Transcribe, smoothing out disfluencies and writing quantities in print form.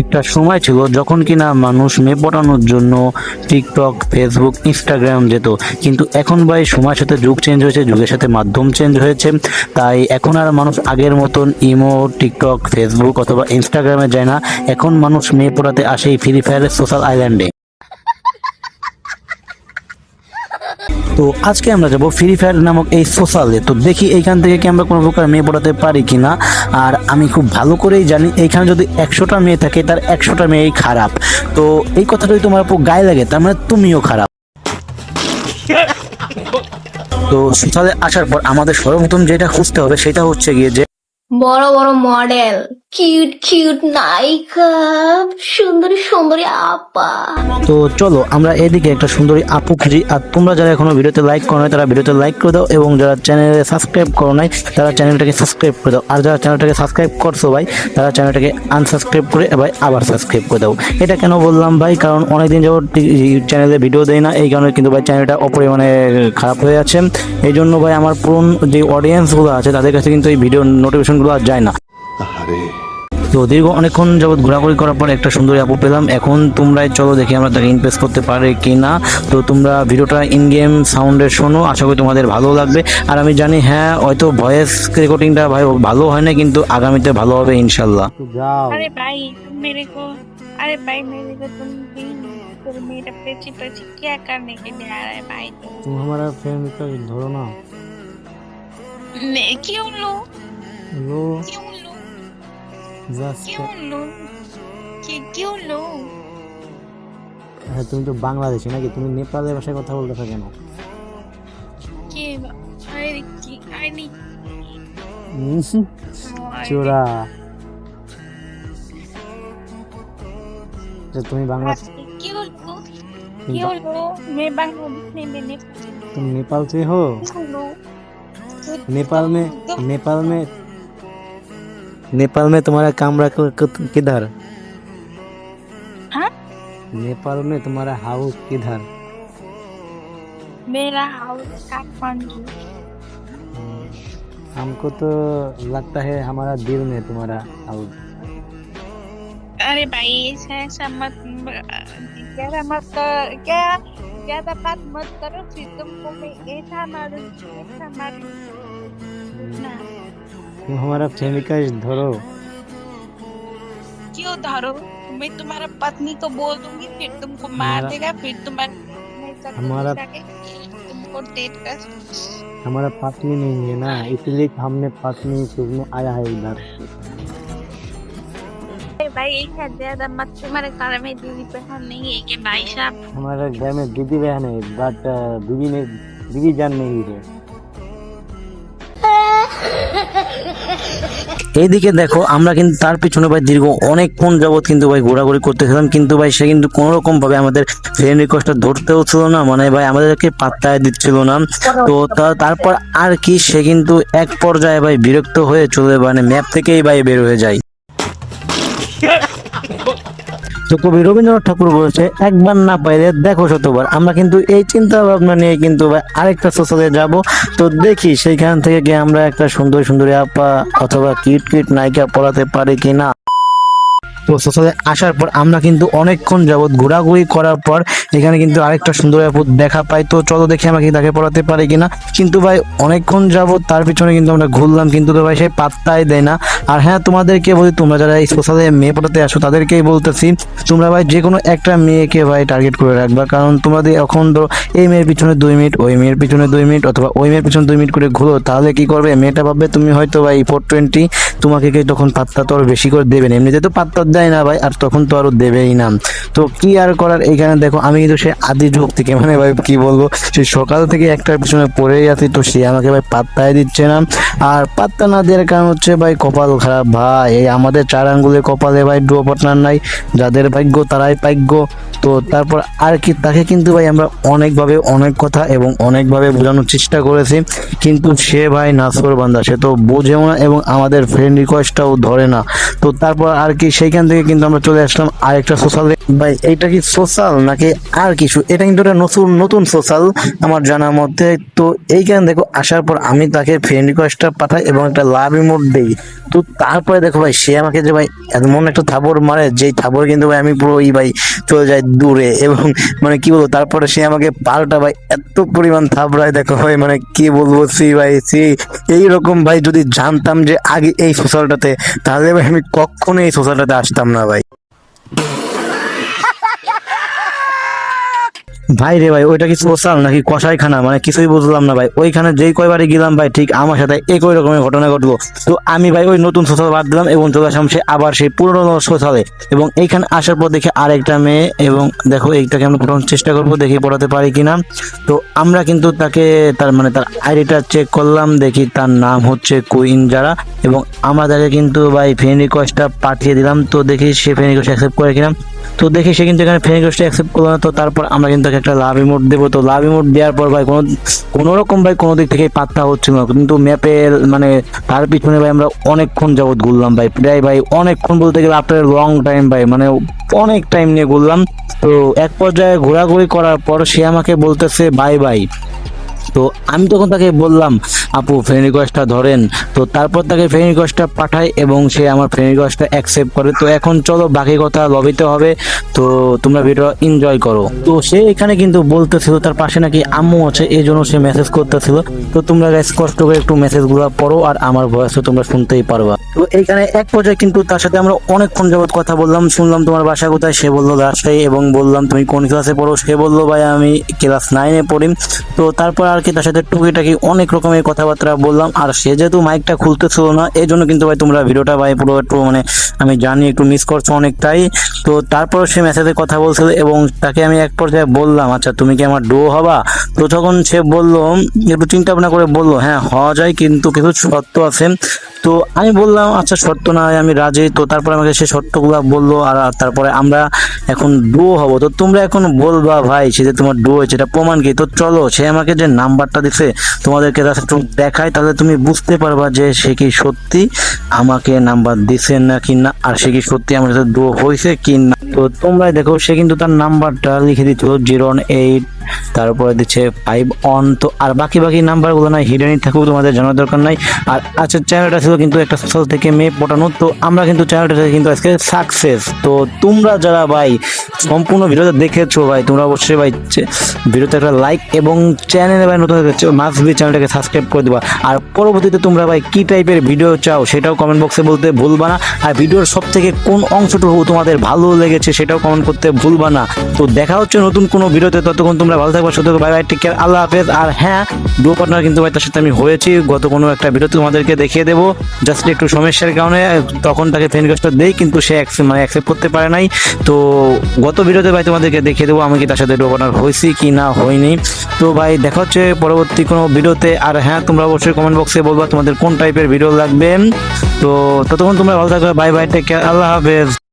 একটা সময় ছিল যখন কিনা মানুষ মেয়ে পটানোর জন্য টিকটক, ফেসবুক, ইনস্টাগ্রাম যেত, কিন্তু এখন ভাই সময়ের সাথে যুগ চেঞ্জ হয়েছে, যুগের সাথে মাধ্যম চেঞ্জ হয়েছে। তাই এখন আর মানুষ আগের মতন ইমো, টিকটক, ফেসবুক অথবা ইনস্টাগ্রামে যায় না। এখন মানুষ মেয়ে পটাতে আসে এই ফ্রি ফায়ারের সোশ্যাল আইল্যান্ডে। তো আজকে আমরা যাব ফ্রি ফায়ার নামক এই সোশ্যালে। তো দেখি এইখান থেকে কি আমরা কোনো প্রকার মেয়ে পড়াতে পারি কিনা। আর আমি খুব ভালো করেই জানি এইখানে যদি 100টা মেয়ে থাকে তার 100টা মেয়েই খারাপ। তো এই কথাটা যদি তোমার উপর গায়ে লাগে তার মানে তুমিও খারাপ। তো সোশ্যালে আসার পর আমাদের সর্বপ্রথম যেটা খুঁজতে হবে সেটা হচ্ছে গিয়ে যে বড় বড় মডেল, কিউট কিউট নায়িকা, সুন্দরী সুন্দরী আপা। তো চলো আমরা এদিকে একটা সুন্দরী আপু খুঁজি। আর তোমরা যারা এখনো ভিডিওতে লাইক করো নাই তারা ভিডিওতে লাইক করে দাও, এবং যারা চ্যানেলে সাবস্ক্রাইব করো নাই তারা চ্যানেলটাকে সাবস্ক্রাইব করে দাও। আর যারা চ্যানেলটাকে সাবস্ক্রাইব করছো ভাই তারা চ্যানেলটাকে আনসাবস্ক্রাইব করে ভাই আবার সাবস্ক্রাইব করে দাও। এটা কেন বললাম ভাই, কারণ অনেকদিন যাবত চ্যানেলে ভিডিও দেয় না, এই কারণে কিন্তু ভাই চ্যানেলটা অপরিমাণে খারাপ হয়ে আছে। এই জন্য ভাই আমার পুরন যে অডিয়েন্সগুলো আছে তাদের কাছে কিন্তু এই ভিডিও নোটিফিকেশনগুলো আর যায় না। তো দীর্ঘ অনেকক্ষণ যাবত ঘোরাঘুরি করার পর একটা সুন্দরী আপু পেলাম। এখন তোমরাই চলো দেখি আমরা তাকে ইমপ্রেস করতে পারে কি না। তো তোমরা ভিডিওটা ইন গেম সাউন্ডে শোনো, আশা করি তোমাদের ভালো লাগবে। আর আমি জানি হ্যাঁ হয়তো ভয়েস রেকর্ডিংটা ভাই ভালো হয় না, কিন্তু আগামীতে ভালো হবে ইনশাল্লাহ। যাও। अरे भाई तुम मेरे को अरे भाई मेरे को तुम भी फिर मेरे पीछे पीछे क्या करने के लिए आ रहा है भाई तुम हमारा फ्रेंड का धरो ना। नहीं क्यों लो लो क्यों लो জাস্ট। क्यों लो क्यों लो হ্যাঁ তুমি তো বাংলাদেশি নাকি, তুমি নেপালের ভাষায় কথা বলতেছো কেন? कि अरे अरे চোরা। তুমি বাংলা, क्यों लो मैं बांग्लादेश में मैंने तुम नेपाल से हो? क्यों लो नेपाल में तुम्हारा कमरा किधर? हाँ नेपाल में तुम्हारा हाउस किधर? मेरा हाउस काठमांडू हमको तो लगता है हमारा दिल में तुम्हारा हाउस। अरे भाई ऐसा मत ज्यादा मत कर क्या ज्यादा बात मत करो फिर तुमको मैं ऐसा मारूंगी ना तुम हमारा प्रेमिका धरो। क्यों धरो मैं तुम्हारा पत्नी को बोल दूंगी फिर तुमको मार देगा फिर हमारा तुमको डेट कर हमारा पत्नी नहीं है ना, इसलिए हमने पत्नी चुनने आया है इधर। अरे भाई ऐसा ज्यादा मत तुम्हारे घर में दीदी बहन नहीं है कि भाई साहब हमारे घर में दीदी बहन है, बट दीदी जान नहीं है। এইদিকে দেখো আমরা কিন্তু তার পিছনে ভাই দীর্ঘ অনেকক্ষণ যাবত কিন্তু ভাই ঘোরাঘুরি করতেছিলাম, কিন্তু ভাই সে কিন্তু কোনো রকম ভাবে আমাদের ফ্রেন্ড রিকোয়েস্টটা ধরতেও ছিল না, মানে ভাই আমাদেরকে পাত্তায় দিচ্ছিল না। তো তারপর আর কি সে কিন্তু এক পর্যায়ে ভাই বিরক্ত হয়ে চলে মানে ম্যাপ থেকেই ভাই বের হয়ে যায়। তো কবি রবীন্দ্রনাথ ঠাকুর বলেছে একবার না পাইলে দেখো শতবার। আমরা কিন্তু এই চিন্তা ভাবনা নিয়ে কিন্তু আরেকটা সোশ্যালে যাব। তো দেখি সেইখান থেকে গিয়ে আমরা একটা সুন্দর সুন্দরী আপা অথবা কিট কিট নায়িকা পড়াতে পারি কিনা। তো সোশ্যালে আসার পর আমরা কিন্তু অনেকক্ষণ যাবত ঘোরাঘুরি করার পর এখানে কিন্তু আরেকটা সুন্দর আপু দেখা পাই। তো চলো দেখি আমরা কি তাকে পড়াতে পারি কিনা। কিন্তু ভাই অনেকক্ষণ যাবত তার পিছনে কিন্তু আমরা ঘুরলাম, কিন্তু তো ভাই সে পাত্তাই দেয় না। আর হ্যাঁ তোমাদেরকে বলি, তোমরা যারা এই সোশ্যালে মেয়ে পড়াতে আসো তাদেরকেই বলতেছি, তোমরা ভাই যে কোনো একটা মেয়েকে ভাই টার্গেট করে রাখবা। কারণ তোমাদের এখন ধরো এই মেয়ের পিছনে 2 মিনিট, ওই মেয়ের পিছনে 2 মিনিট অথবা ওই মেয়ের পিছনে 2 মিনিট করে ঘুরো, তাহলে কি করবে মেয়েটা ভাববে তুমি হয়তো ভাই 420, তোমাকে তখন পাত্তা তো আরো বেশি করে দেবেন। এমনিতে তো পাত্তা দেয় না ভাই, আর তখন তো আরো দেবেই না। তো কি আর করার, এখানে দেখো আমি কিন্তু সে আদি যুগ থেকে মানে ভাই কি বলবো, সে সকাল থেকে একটার পিছনে পড়েই আছি, তো সে আমাকে ভাই পাত্তাই দিচ্ছে না। আর পাত্তা না দেওয়ার কারণ হচ্ছে ভাই কপাল খারাপ ভাই, এই আমাদের 4 আঙ্গুলের কপালে ভাই ডুয়ো পার্টনার নাই, যাদের ভাগ্য তারাই পাগ্য। তো তারপর আর কি তাকে কিন্তু ভাই আমরা অনেকভাবে অনেক কথা এবং অনেকভাবে বোঝানোর চেষ্টা করেছি, কিন্তু সে ভাই নাছোড় বান্দা, সে তো বোঝেও না এবং আমাদের ফ্রেন্ড রিকোয়েস্টটাও ধরে না। তো তারপর আর কি সেইখান থেকে কিন্তু আমরা চলে আসলাম আরেকটা সোশ্যাল। ভাই এইটা কি সোশ্যাল নাকি আর কিছু? এটা কিন্তু একটা নতুন নতুন সোশ্যাল আমার জানার মধ্যে। তো এইখানে দেখো আসার পর আমি তাকে ফ্রেন্ড রিকোয়েস্টটা পাঠাই এবং একটা লাভ ইমোট দেই। তো তারপরে দেখো ভাই সে আমাকে যে ভাই এমন একটা থাপড় মারে, যেই থাপড় কিন্তু ভাই আমি পুরো ভাই চলে যাই দূরে, এবং মানে কি বলবো, তারপরে সে আমাকে পাল্টা ভাই এত পরিমাণ থাপড়ায় দেখো ভাই, মানে কি বলবো, এইরকম ভাই যদি জানতাম যে আগে এই সোশ্যালটাতে, তাহলে ভাই আমি কখনো এই সোশ্যালটাতে আসতাম না ভাই। ভাই রে ভাই, ওইটা কি সোশ্যাল নাকি কসাইখানা, মানে কিছুই বুঝলাম না ভাই। ওইখানে যেই কয়বারই গেলাম ভাই, ঠিক আমার সাথে একই রকমের ঘটনা ঘটলো। তো আমি ভাই ওই নতুন সোশ্যাল বাদ দিলাম এবং চলে আসলাম সে আবার সেই পুরোনো সোশ্যালে। এবং এইখানে আসার পর দেখি আরেকটা মেয়ে, এবং দেখো এইটাকে আমরা পড়ানোর চেষ্টা করবো, দেখি পড়াতে পারি কিনা। তো আমরা কিন্তু তাকে তার আইডিটা চেক করলাম, দেখি তার নাম হচ্ছে কুইন যারা, এবং আমরা তাকে কিন্তু ভাই ফ্রেন্ড রিকোয়েস্টটা পাঠিয়ে দিলাম। তো দেখি সে ফ্রেন্ড রিকোয়েস্ট অ্যাকসেপ্ট করে কিনা। তো দেখি সে কিন্তু এখানে ফ্রেন্ড রিকোয়েস্ট অ্যাকসেপ্ট করলো না। তো তারপর আমরা কিন্তু তাকে একটা লাভ ইমোট দেবো। তো লাভ ইমোট দেওয়ার পর ভাই কোনো রকম ভাই কোনো দিক থেকে পাত্তা হচ্ছিল না, কিন্তু ম্যাপের মানে তার পিছনে ভাই আমরা অনেকক্ষণ যাবত ঘুরলাম ভাই, প্রায় ভাই অনেকক্ষণ বলতে গেলে আফটার লং টাইম ভাই, মানে অনেক টাইম নিয়ে ঘুরলাম। তো এক পর্যায়ে ঘোরাঘুরি করার পর সে আমাকে বলতেছে বাই বাই। তো আমি তখন তাকে বললাম আপু ফ্রেন্ড রিকোয়েস্টটা ধরেন। তো তারপর তাকে ফ্রেন্ড রিকোয়েস্টটা পাঠাই এবং সে আমার ফ্রেন্ড রিকোয়েস্টটা অ্যাকসেপ্ট করে। তো এখন চলো বাকি কথা লবিতে হবে, তো তোমরা ভিডিও এনজয় করো। তো সে এখানে কিন্তু বলতেছিল তার পাশে নাকি আম্মু আছে, এই জন্য সে মেসেজ করতেছিল। তো তোমরা গাইস কষ্ট করে একটু মেসেজগুলো পড়ো, আর আমার ভয়েসও তোমরা শুনতেই পারবা। তো এইখানে এক পর্যায়ে কিন্তু তার সাথে আমরা অনেকক্ষণ যাবত কথা বললাম, শুনলাম তোমার বাসা কোথায়, সে বললো রাজশাহী, এবং বললাম তুমি কোন ক্লাসে পড়ো, সে বললো ভাই আমি ক্লাস 9-এ পড়ি। তো তারপর আর কি তার সাথে টুকিটাকি অনেক রকমের কথাবার্তা বললাম, আর সে যেহেতু মাইকটা খুলতেছিল না, এই জন্য কিন্তু ভাই তোমরা ভিডিওটা ভাই পুরো একটু মানে আমি জানি একটু মিস করছো অনেকটাই। তো তারপর সে মেসেজে কথা বলছিল এবং তাকে আমি এক পর্যায়ে বললাম আচ্ছা তুমি কি আমার ডো হবা। তো তখন সে বললো, একটু চিন্তা ভাবনা করে বললো হ্যাঁ হওয়া যায়, কিন্তু কিছু শর্ত আছে। তো আমি বললাম আচ্ছা শর্ত না হয় আমি রাজি। তো তারপরে আমাকে সে শর্তগুলা বললো, আর তারপরে আমরা এখন ডুও হব। তো তোমরা এখন বলবা ভাই সে যে তোমার ডুও হয়েছে এটা প্রমাণ কি? তো চলো সে আমাকে যে নাম্বারটা দিছে তোমাদেরকে জাস্ট একটু দেখাই, তাহলে তুমি বুঝতে পারবা যে সে কি সত্যি আমাকে নাম্বার দিছে নাকি না, আর সে কি সত্যি আমার সাথে ডুও হয়েছে কি না। তো তোমরাই দেখো সে কিন্তু তার নাম্বারটা লিখে দিচ্ছিল 018, তারপরে দিচ্ছে 51। তো আর বাকি নাম্বারগুলো না হিডেনই থাকুক, তোমাদের জানার দরকার নাই। আর আচ্ছা চ্যানেলটা ছিল কিন্তু একটা সোশ্যাল থেকে মেয়ে পটানো, তো আমরা কিন্তু চ্যানেলটা থেকে কিন্তু আজকে সাকসেস। তো তোমরা যারা ভাই সম্পূর্ণ ভিডিওটা দেখেছো ভাই, তোমরা অবশ্যই ভাই ভিডিওতে একটা লাইক এবং চ্যানেলে ভাই নতুন মাস্ট বি চ্যানেলটাকে সাবস্ক্রাইব করে দেবা। আর পরবর্তীতে তোমরা ভাই কি টাইপের ভিডিও চাও সেটাও কমেন্ট বক্সে বলতে ভুলবা না। আর ভিডিওর সব থেকে কোন অংশটুকু তোমাদের ভালো লেগেছে সেটাও কমেন্ট করতে ভুলবা না। তো দেখা হচ্ছে নতুন কোনো ভিডিওতে, ততক্ষণ তোমরা ভালো থাকবা, সুস্থ থাকবা, বাই বাই, টেক কেয়ার, আল্লাহ হাফেজ। আর হ্যাঁ ডুও পার্টনার কিন্তু ভাই তার সাথে আমি হয়েছি, গত কোনো একটা ভিডিও তোমাদেরকে দেখিয়ে দেবো, জাস্ট একটু সমস্যার কারণে তখন তাকে ফ্রেন্ড রিকোয়েস্টটা দেই, কিন্তু সে অ্যাকসেপ্ট করতে পারে নাই। তো গত ভিডিওতে ভাই তোমাদেরকে দেখিয়ে দেবো আমি কি তার সাথে ডুও পার্টনার হয়েছি কি না হয়নি। তো ভাই দেখা হচ্ছে পরবর্তী কোনো ভিডিওতে। আর হ্যাঁ তোমরা অবশ্যই কমেন্ট বক্সে বলবা তোমাদের কোন টাইপের ভিডিও লাগবে। তো ততক্ষণ তোমরা ভালো থাকবে, বাই বাই, টেক কেয়ার, আল্লাহ হাফেজ।